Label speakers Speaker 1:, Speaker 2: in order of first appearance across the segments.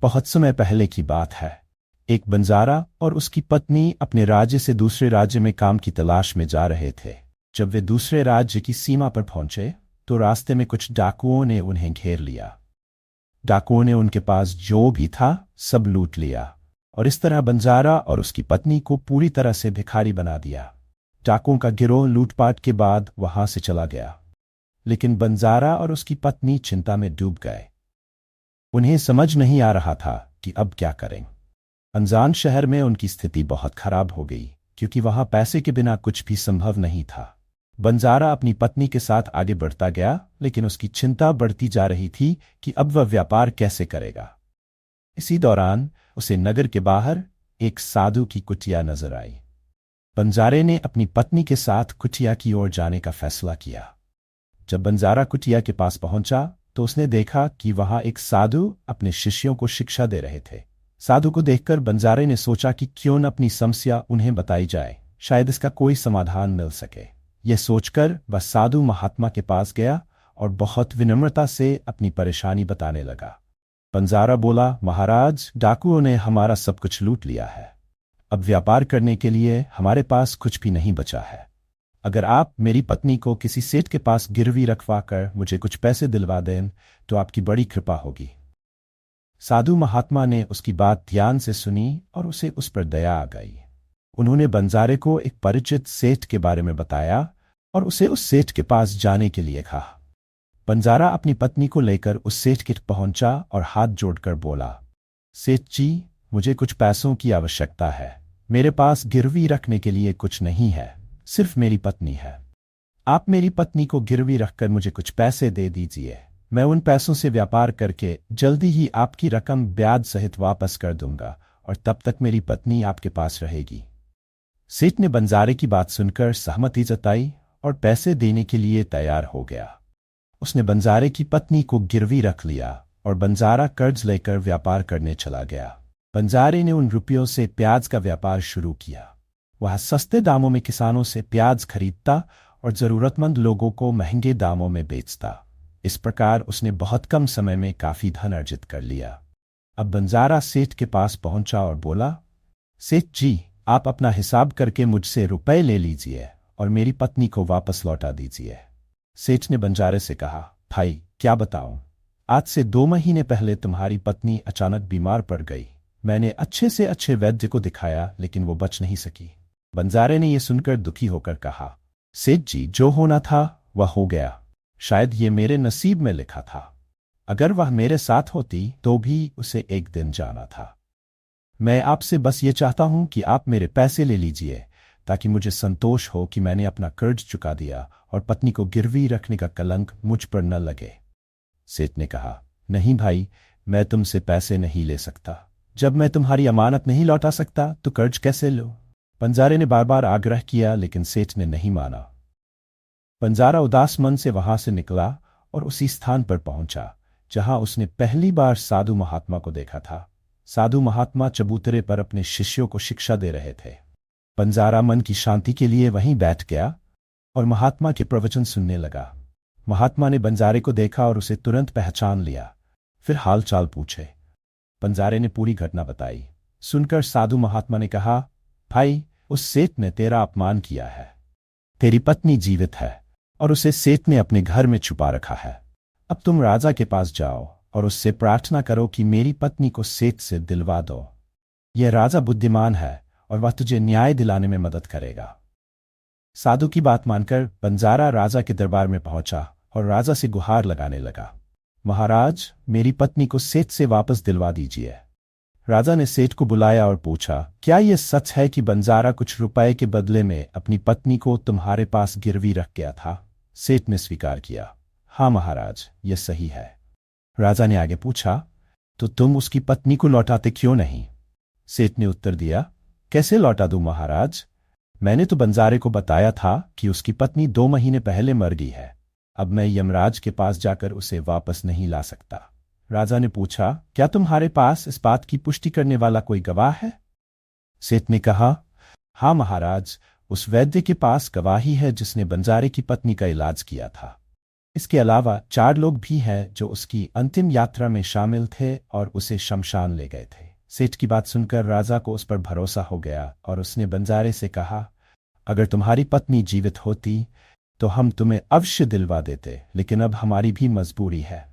Speaker 1: बहुत समय पहले की बात है। एक बंजारा और उसकी पत्नी अपने राज्य से दूसरे राज्य में काम की तलाश में जा रहे थे। जब वे दूसरे राज्य की सीमा पर पहुंचे तो रास्ते में कुछ डाकुओं ने उन्हें घेर लिया। डाकुओं ने उनके पास जो भी था सब लूट लिया और इस तरह बंजारा और उसकी पत्नी को पूरी तरह से भिखारी बना दिया। डाकुओं का गिरोह लूटपाट के बाद वहां से चला गया, लेकिन बंजारा और उसकी पत्नी चिंता में डूब गए। उन्हें समझ नहीं आ रहा था कि अब क्या करें। अनजान शहर में उनकी स्थिति बहुत खराब हो गई, क्योंकि वहां पैसे के बिना कुछ भी संभव नहीं था। बंजारा अपनी पत्नी के साथ आगे बढ़ता गया, लेकिन उसकी चिंता बढ़ती जा रही थी कि अब वह व्यापार कैसे करेगा। इसी दौरान उसे नगर के बाहर एक साधु की कुटिया नजर आई। बंजारे ने अपनी पत्नी के साथ कुटिया की ओर जाने का फैसला किया। जब बंजारा कुटिया के पास पहुंचा तो उसने देखा कि वहां एक साधु अपने शिष्यों को शिक्षा दे रहे थे। साधु को देखकर बंजारे ने सोचा कि क्यों न अपनी समस्या उन्हें बताई जाए, शायद इसका कोई समाधान मिल सके। यह सोचकर वह साधु महात्मा के पास गया और बहुत विनम्रता से अपनी परेशानी बताने लगा। बंजारा बोला, महाराज, डाकुओं ने हमारा सब कुछ लूट लिया है। अब व्यापार करने के लिए हमारे पास कुछ भी नहीं बचा है। अगर आप मेरी पत्नी को किसी सेठ के पास गिरवी रखवाकर मुझे कुछ पैसे दिलवा दें तो आपकी बड़ी कृपा होगी। साधु महात्मा ने उसकी बात ध्यान से सुनी और उसे उस पर दया आ गई। उन्होंने बंजारे को एक परिचित सेठ के बारे में बताया और उसे उस सेठ के पास जाने के लिए कहा। बंजारा अपनी पत्नी को लेकर उस सेठ के पहुंचा और हाथ जोड़कर बोला, सेठ जी, मुझे कुछ पैसों की आवश्यकता है। मेरे पास गिरवी रखने के लिए कुछ नहीं है, सिर्फ मेरी पत्नी है। आप मेरी पत्नी को गिरवी रखकर मुझे कुछ पैसे दे दीजिए। मैं उन पैसों से व्यापार करके जल्दी ही आपकी रकम ब्याज सहित वापस कर दूंगा और तब तक मेरी पत्नी आपके पास रहेगी। सेठ ने बंजारे की बात सुनकर सहमति जताई और पैसे देने के लिए तैयार हो गया। उसने बंजारे की पत्नी को गिरवी रख लिया और बंजारा कर्ज लेकर व्यापार करने चला गया। बंजारे ने उन रुपयों से प्याज का व्यापार शुरू किया। वह सस्ते दामों में किसानों से प्याज खरीदता और जरूरतमंद लोगों को महंगे दामों में बेचता। इस प्रकार उसने बहुत कम समय में काफी धन अर्जित कर लिया। अब बंजारा सेठ के पास पहुंचा और बोला, सेठ जी, आप अपना हिसाब करके मुझसे रुपए ले लीजिए और मेरी पत्नी को वापस लौटा दीजिए। सेठ ने बंजारे से कहा, भाई, क्या बताऊं, आज से 2 महीने पहले तुम्हारी पत्नी अचानक बीमार पड़ गई। मैंने अच्छे से अच्छे वैद्य को दिखाया, लेकिन वो बच नहीं सकी। बंजारे ने यह सुनकर दुखी होकर कहा, सेठ जी, जो होना था वह हो गया। शायद ये मेरे नसीब में लिखा था। अगर वह मेरे साथ होती तो भी उसे एक दिन जाना था। मैं आपसे बस ये चाहता हूं कि आप मेरे पैसे ले लीजिए, ताकि मुझे संतोष हो कि मैंने अपना कर्ज चुका दिया और पत्नी को गिरवी रखने का कलंक मुझ पर न लगे। सेठ ने कहा, नहीं भाई, मैं तुमसे पैसे नहीं ले सकता। जब मैं तुम्हारी अमानत नहीं लौटा सकता तो कर्ज कैसे लूं? बंजारे ने बार बार आग्रह किया, लेकिन सेठ ने नहीं माना। बंजारा उदास मन से वहां से निकला और उसी स्थान पर पहुंचा जहां उसने पहली बार साधु महात्मा को देखा था। साधु महात्मा चबूतरे पर अपने शिष्यों को शिक्षा दे रहे थे। बंजारा मन की शांति के लिए वहीं बैठ गया और महात्मा के प्रवचन सुनने लगा। महात्मा ने बंजारे को देखा और उसे तुरंत पहचान लिया, फिर हाल चाल पूछे। बंजारे ने पूरी घटना बताई। सुनकर साधु महात्मा ने कहा, भाई, उस सेठ ने तेरा अपमान किया है। तेरी पत्नी जीवित है और उसे सेठ ने अपने घर में छुपा रखा है। अब तुम राजा के पास जाओ और उससे प्रार्थना करो कि मेरी पत्नी को सेठ से दिलवा दो। यह राजा बुद्धिमान है और वह तुझे न्याय दिलाने में मदद करेगा। साधु की बात मानकर बंजारा राजा के दरबार में पहुंचा और राजा से गुहार लगाने लगा, महाराज, मेरी पत्नी को सेठ से वापस दिलवा दीजिए। राजा ने सेठ को बुलाया और पूछा, क्या यह सच है कि बंजारा कुछ रुपए के बदले में अपनी पत्नी को तुम्हारे पास गिरवी रख गया था? सेठ ने स्वीकार किया, हाँ महाराज, यह सही है। राजा ने आगे पूछा, तो तुम उसकी पत्नी को लौटाते क्यों नहीं? सेठ ने उत्तर दिया, कैसे लौटा दूं महाराज? मैंने तो बंजारे को बताया था कि उसकी पत्नी 2 महीने पहले मर गई है। अब मैं यमराज के पास जाकर उसे वापस नहीं ला सकता। राजा ने पूछा, क्या तुम्हारे पास इस बात की पुष्टि करने वाला कोई गवाह है? सेठ ने कहा, हाँ महाराज, उस वैद्य के पास गवाही है जिसने बंजारे की पत्नी का इलाज किया था। इसके अलावा 4 लोग भी हैं जो उसकी अंतिम यात्रा में शामिल थे और उसे शमशान ले गए थे। सेठ की बात सुनकर राजा को उस पर भरोसा हो गया और उसने बंजारे से कहा, अगर तुम्हारी पत्नी जीवित होती तो हम तुम्हें अवश्य दिलवा देते, लेकिन अब हमारी भी मजबूरी है।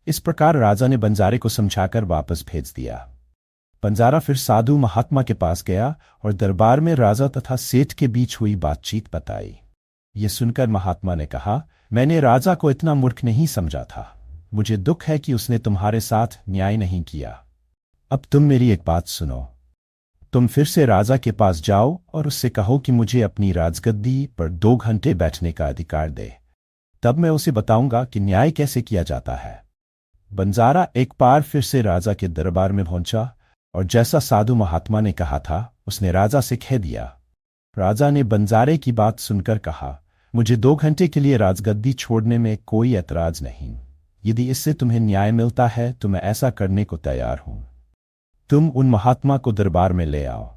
Speaker 1: इस प्रकार राजा ने बंजारे को समझाकर वापस भेज दिया। बंजारा फिर साधु महात्मा के पास गया और दरबार में राजा तथा सेठ के बीच हुई बातचीत बताई। ये सुनकर महात्मा ने कहा, मैंने राजा को इतना मूर्ख नहीं समझा था। मुझे दुख है कि उसने तुम्हारे साथ न्याय नहीं किया। अब तुम मेरी एक बात सुनो। तुम फिर से राजा के पास जाओ और उससे कहो कि मुझे अपनी राजगद्दी पर 2 घंटे बैठने का अधिकार दे। तब मैं उसे बताऊंगा कि न्याय कैसे किया जाता है। बंजारा एक बार फिर से राजा के दरबार में पहुंचा और जैसा साधु महात्मा ने कहा था उसने राजा से कह दिया। राजा ने बंजारे की बात सुनकर कहा, मुझे 2 घंटे के लिए राजगद्दी छोड़ने में कोई ऐतराज नहीं। यदि इससे तुम्हें न्याय मिलता है तो मैं ऐसा करने को तैयार हूं। तुम उन महात्मा को दरबार में ले आओ।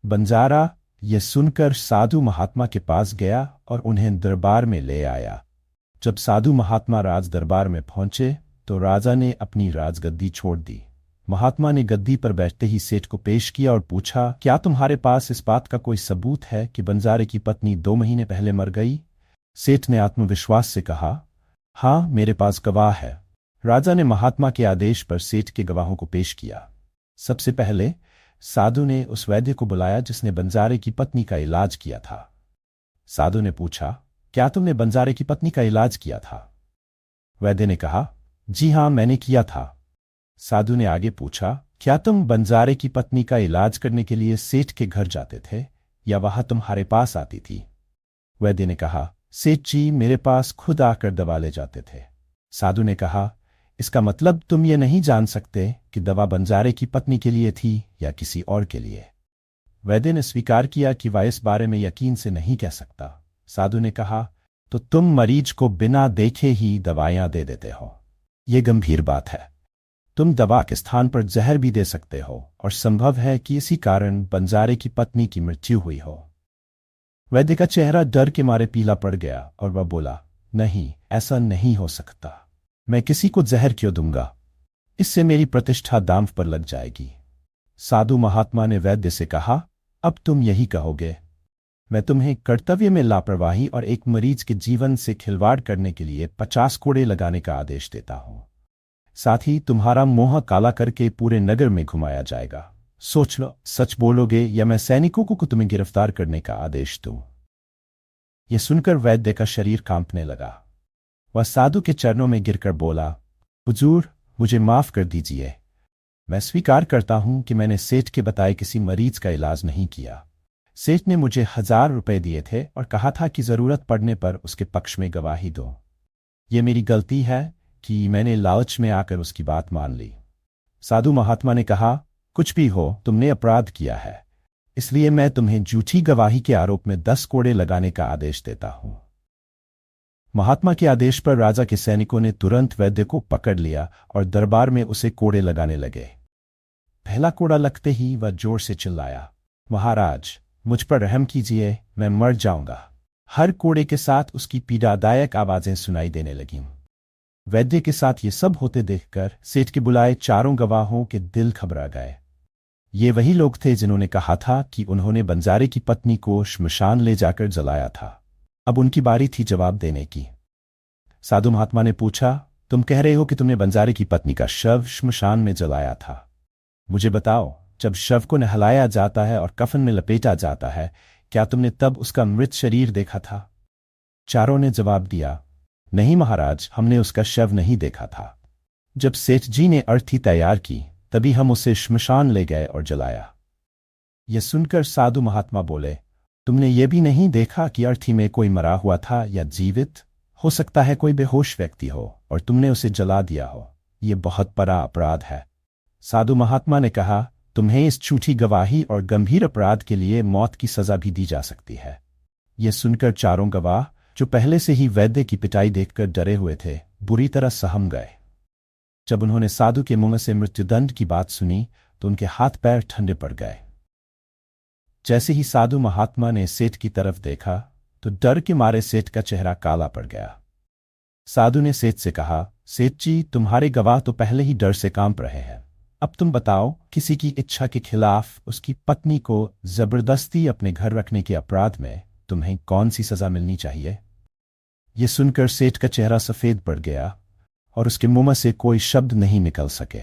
Speaker 1: बंजारा यह सुनकर साधु महात्मा के पास गया और उन्हें दरबार में ले आया। जब साधु महात्मा राज दरबार में पहुंचे तो राजा ने अपनी राजगद्दी छोड़ दी। महात्मा ने गद्दी पर बैठते ही सेठ को पेश किया और पूछा, क्या तुम्हारे पास इस बात का कोई सबूत है कि बंजारे की पत्नी 2 महीने पहले मर गई? सेठ ने आत्मविश्वास से कहा, हाँ, मेरे पास गवाह है। राजा ने महात्मा के आदेश पर सेठ के गवाहों को पेश किया। सबसे पहले साधु ने उस वैद्य को बुलाया जिसने बंजारे की पत्नी का इलाज किया था। साधु ने पूछा, क्या तुमने बंजारे की पत्नी का इलाज किया था? वैद्य ने कहा, जी हाँ, मैंने किया था। साधु ने आगे पूछा, क्या तुम बंजारे की पत्नी का इलाज करने के लिए सेठ के घर जाते थे या वह तुम्हारे पास आती थी? वैद्य ने कहा, सेठ जी मेरे पास खुद आकर दवा ले जाते थे। साधु ने कहा, इसका मतलब तुम ये नहीं जान सकते कि दवा बंजारे की पत्नी के लिए थी या किसी और के लिए। वैद्य ने स्वीकार किया कि वह इस बारे में यकीन से नहीं कह सकता। साधु ने कहा, तो तुम मरीज को बिना देखे ही दवाइयां दे देते हो। यह गंभीर बात है। तुम दवा के स्थान पर जहर भी दे सकते हो और संभव है कि इसी कारण बंजारे की पत्नी की मृत्यु हुई हो। वैद्य का चेहरा डर के मारे पीला पड़ गया और वह बोला, नहीं, ऐसा नहीं हो सकता। मैं किसी को जहर क्यों दूंगा? इससे मेरी प्रतिष्ठा दांव पर लग जाएगी। साधु महात्मा ने वैद्य से कहा, अब तुम यही कहोगे? मैं तुम्हें कर्तव्य में लापरवाही और एक मरीज के जीवन से खिलवाड़ करने के लिए 50 कोड़े लगाने का आदेश देता हूं। साथ ही तुम्हारा मुंह काला करके पूरे नगर में घुमाया जाएगा। सोच लो, सच बोलोगे या मैं सैनिकों को तुम्हें गिरफ्तार करने का आदेश दूं? यह सुनकर वैद्य का शरीर कांपने लगा। वह साधु के चरणों में गिरकर बोला, हुजूर, मुझे माफ कर दीजिए। मैं स्वीकार करता हूं कि मैंने सेठ के बताए किसी मरीज का इलाज नहीं किया। सेठ ने मुझे 1000 रुपए दिए थे और कहा था कि जरूरत पड़ने पर उसके पक्ष में गवाही दो। ये मेरी गलती है कि मैंने लालच में आकर उसकी बात मान ली। साधु महात्मा ने कहा, कुछ भी हो, तुमने अपराध किया है, इसलिए मैं तुम्हें झूठी गवाही के आरोप में 10 कोड़े लगाने का आदेश देता हूं। महात्मा के आदेश पर राजा के सैनिकों ने तुरंत वैद्य को पकड़ लिया और दरबार में उसे कोड़े लगाने लगे। पहला कोड़ा लगते ही वह जोर से चिल्लाया, महाराज, मुझ पर रहम कीजिए, मैं मर जाऊंगा। हर कोड़े के साथ उसकी पीड़ादायक आवाजें सुनाई देने लगीं। वैद्य के साथ ये सब होते देखकर सेठ के बुलाए 4 गवाहों के दिल घबरा गए। ये वही लोग थे जिन्होंने कहा था कि उन्होंने बंजारे की पत्नी को श्मशान ले जाकर जलाया था। अब उनकी बारी थी जवाब देने की। साधु महात्मा ने पूछा, तुम कह रहे हो कि तुमने बंजारे की पत्नी का शव श्मशान में जलाया था। मुझे बताओ, जब शव को नहलाया जाता है और कफन में लपेटा जाता है, क्या तुमने तब उसका मृत शरीर देखा था? चारों ने जवाब दिया, नहीं महाराज, हमने उसका शव नहीं देखा था। जब सेठ जी ने अर्थी तैयार की तभी हम उसे श्मशान ले गए और जलाया। यह सुनकर साधु महात्मा बोले, तुमने ये भी नहीं देखा कि अर्थी में कोई मरा हुआ था या जीवित? हो सकता है कोई बेहोश व्यक्ति हो और तुमने उसे जला दिया हो। यह बहुत बड़ा अपराध है। साधु महात्मा ने कहा, तुम्हें इस झूठी गवाही और गंभीर अपराध के लिए मौत की सजा भी दी जा सकती है। यह सुनकर 4 गवाह, जो पहले से ही वैद्य की पिटाई देखकर डरे हुए थे, बुरी तरह सहम गए। जब उन्होंने साधु के मुंह से मृत्युदंड की बात सुनी तो उनके हाथ पैर ठंडे पड़ गए। जैसे ही साधु महात्मा ने सेठ की तरफ देखा तो डर के मारे सेठ का चेहरा काला पड़ गया। साधु ने सेठ से कहा, सेठ जी, तुम्हारे गवाह तो पहले ही डर से कांप रहे हैं। अब तुम बताओ, किसी की इच्छा के खिलाफ उसकी पत्नी को जबरदस्ती अपने घर रखने के अपराध में तुम्हें कौन सी सजा मिलनी चाहिए? ये सुनकर सेठ का चेहरा सफेद पड़ गया और उसके मुंह से कोई शब्द नहीं निकल सके।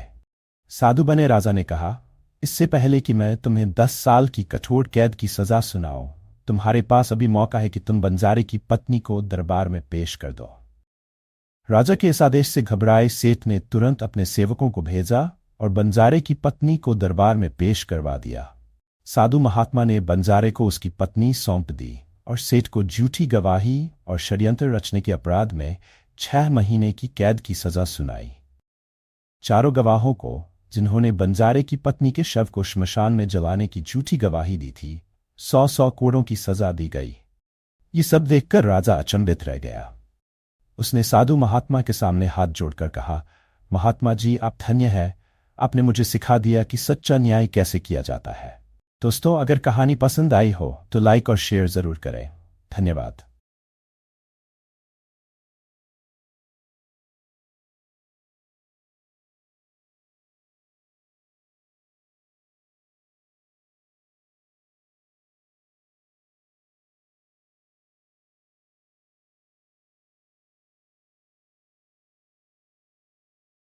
Speaker 1: साधु बने राजा ने कहा, इससे पहले कि मैं तुम्हें 10 साल की कठोर कैद की सजा सुनाऊं, तुम्हारे पास अभी मौका है कि तुम बंजारे की पत्नी को दरबार में पेश कर दो। राजा के इस आदेश से घबराए सेठ ने तुरंत अपने सेवकों को भेजा और बंजारे की पत्नी को दरबार में पेश करवा दिया। साधु महात्मा ने बंजारे को उसकी पत्नी सौंप दी और सेठ को झूठी गवाही और षड्यंत्र रचने के अपराध में 6 महीने की कैद की सजा सुनाई। चारों गवाहों को, जिन्होंने बंजारे की पत्नी के शव को श्मशान में जलाने की झूठी गवाही दी थी, 100 कोड़ों की सजा दी गई। ये सब देखकर राजा अचंभित रह गया। उसने साधु महात्मा के सामने हाथ जोड़कर कहा, महात्मा जी, आप धन्य है, आपने मुझे सिखा दिया कि सच्चा न्याय कैसे किया जाता है। दोस्तों, अगर कहानी पसंद आई हो तो लाइक और शेयर जरूर करें। धन्यवाद।